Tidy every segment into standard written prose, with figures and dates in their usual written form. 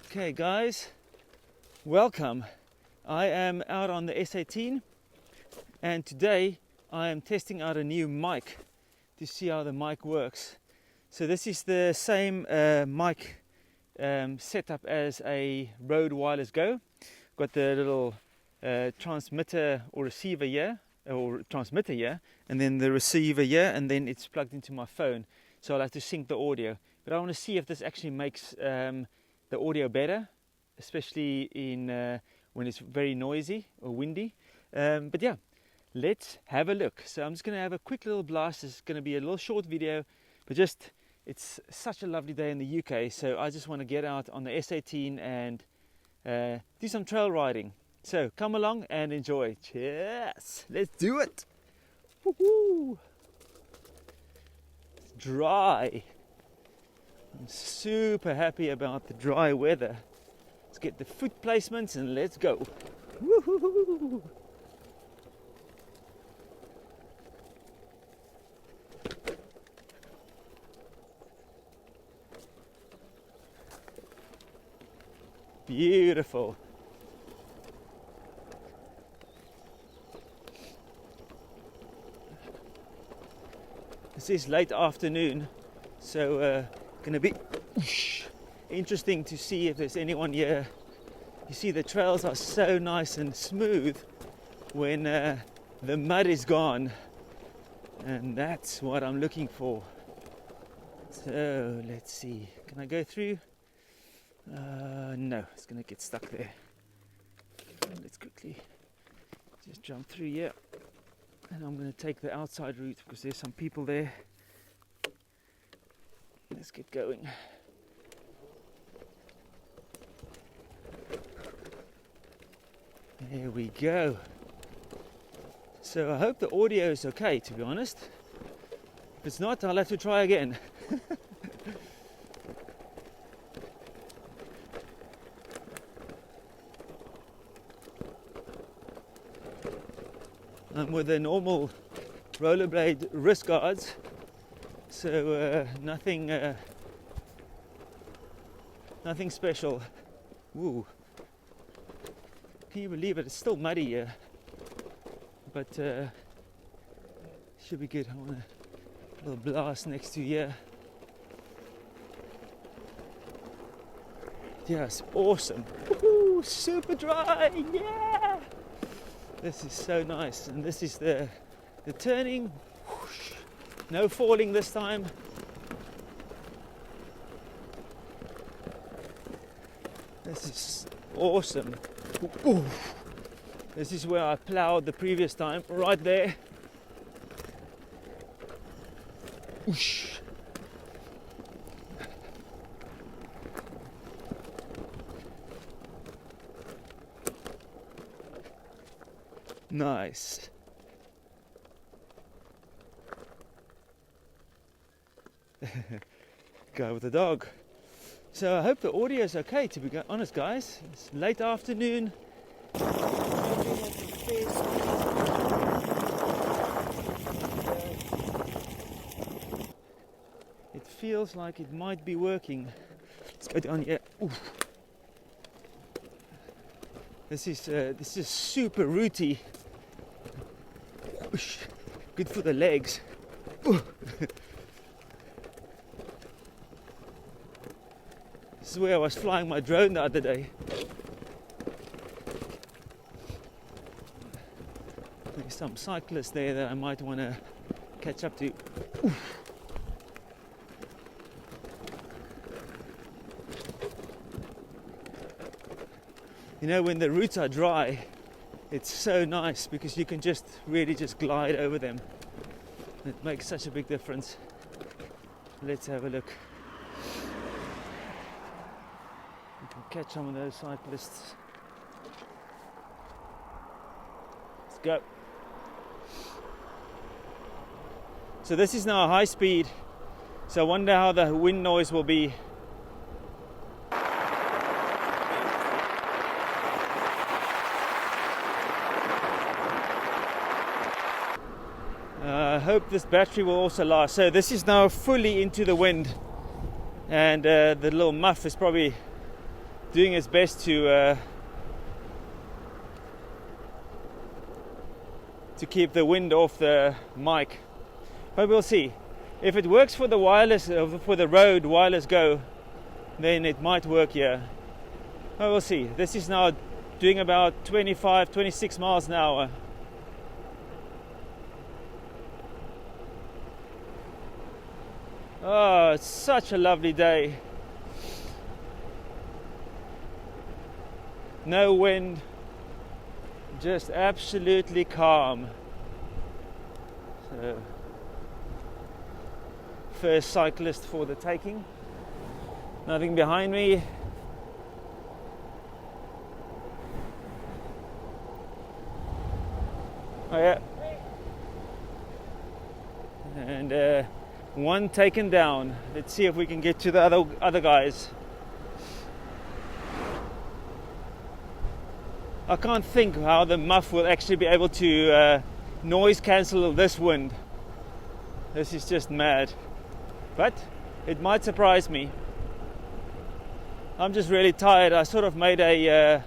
Okay guys, welcome. I am out on the S18 and today I am testing out a new mic to see how the mic works. So this is the same mic setup as a Rode Wireless Go. Got the little transmitter or receiver here, or transmitter here, and then the receiver here, and then it's plugged into my phone. So I'll have to sync the audio. But I want to see if this actually makes the audio better, especially in when it's very noisy or windy. But yeah, let's have a look. So I'm just going to have a quick little blast. It's going to be a little short video, but just it's such a lovely day in the UK, so I just want to get out on the S18 and do some trail riding. So come along and enjoy. Cheers! Let's do it! Woohoo! It's dry. I'm super happy about the dry weather. Let's get the foot placements and let's go. Woohoo! Beautiful. This is late afternoon, so gonna be interesting to see if there's anyone here. You see the trails are so nice and smooth when the mud is gone, and that's what I'm looking for. So let's see, can I go through? No, it's gonna get stuck there. Let's quickly just jump through here, and I'm gonna take the outside route because there's some people there. Let's get going. There we go. So I hope the audio is okay, to be honest. If it's not, I'll have to try again. I'm with the normal rollerblade wrist guards. So nothing special. Ooh. Can you believe it? It's still muddy here, but should be good. I want a little blast next to here. Yes, awesome. Woo-hoo, super dry. Yeah. This is so nice, and this is the turning. Whoosh. No falling this time. This is awesome. Ooh. This is where I plowed the previous time, right there. Whoosh. Nice. Go with the dog. So I hope the audio is okay, to be honest guys. It's late afternoon. It feels like it might be working. Let's go down here. Ooh. This is super rooty. Good for the legs. This is where I was flying my drone the other day. There's some cyclists there that I might want to catch up to. You know, when the routes are dry, it's so nice because you can just really just glide over them. It makes such a big difference. Let's have a look. You can catch some of those cyclists. Let's go. So this is now high speed. So I wonder how the wind noise will be. I hope this battery will also last. So this is now fully into the wind, and the little muff is probably doing its best to keep the wind off the mic, but we'll see. If it works for the wireless, for the road wireless go, then it might work here. But we'll see. This is now doing about 25, 26 miles an hour. Oh, it's such a lovely day. No wind, just absolutely calm. So, first cyclist for the taking. Nothing behind me. Oh yeah. And one taken down. Let's see if we can get to the other guys. I can't think how the muff will actually be able to noise cancel this wind. This is just mad. But it might surprise me. I'm just really tired. I sort of made a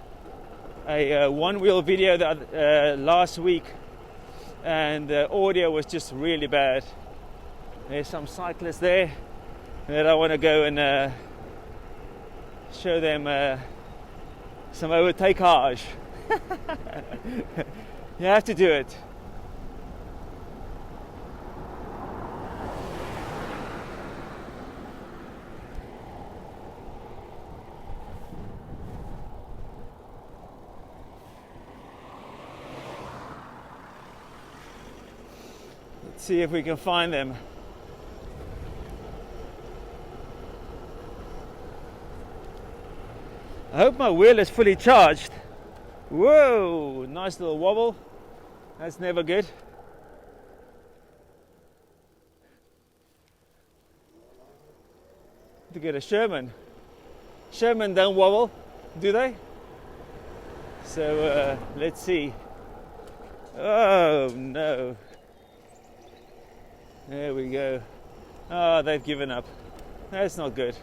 one-wheel video last week, and the audio was just really bad. There's some cyclists there that I want to go and show them some overtakeage. You have to do it. Let's see if we can find them. I hope my wheel is fully charged. Whoa, nice little wobble. That's never good. Look at a Sherman. Sherman don't wobble, do they? So let's see. Oh no. There we go. Oh, they've given up. That's not good.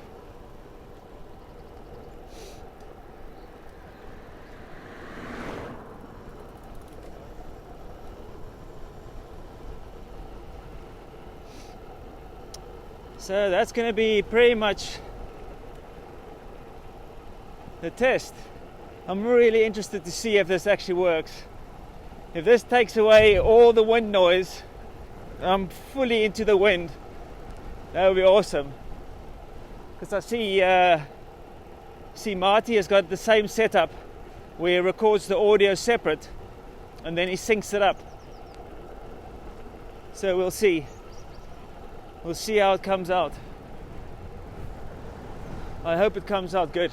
So that's going to be pretty much the test. I'm really interested to see if this actually works. If this takes away all the wind noise, I'm fully into the wind. That would be awesome. Because I see Marty has got the same setup where he records the audio separate and then he syncs it up. So we'll see. We'll see how it comes out. I hope it comes out good,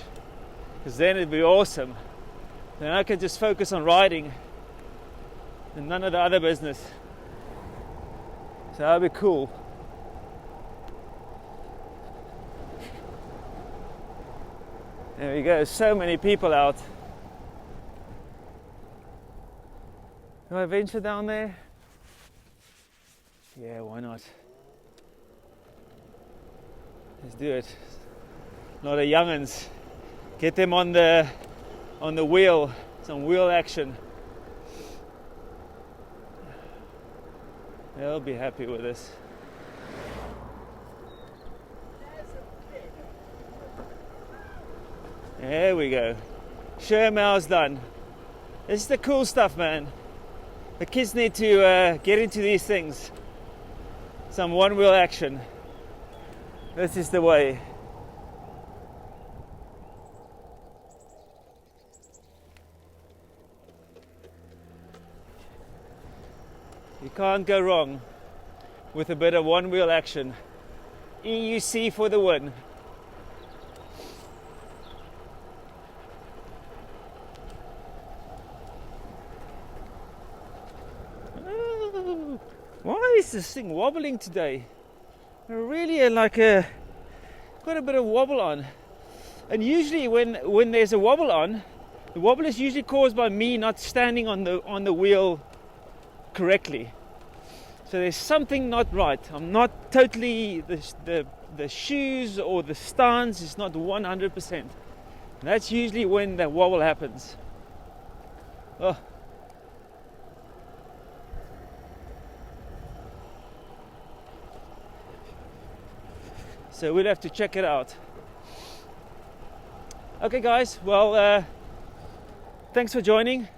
because then it'd be awesome. Then I can just focus on riding and none of the other business. So that'd be cool. There we go, so many people out. Do I venture down there? Yeah, why not? Let's do it. A lot of young'uns. Get them on the wheel, some wheel action. They'll be happy with this. There we go. Sherman's done. This is the cool stuff, man. The kids need to get into these things. Some one-wheel action. This is the way. You can't go wrong with a bit of one-wheel action. EUC for the win. Oh, why is this thing wobbling today? Really got a bit of wobble on. And usually when there's a wobble on, the wobble is usually caused by me not standing on the wheel correctly. So there's something not right. I'm not totally, the shoes or the stance is not 100%. That's usually when the wobble happens. Oh. So we'll have to check it out. Okay guys, well thanks for joining.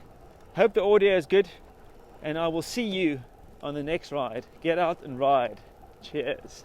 Hope the audio is good, and I will see you on the next ride. Get out and ride. Cheers.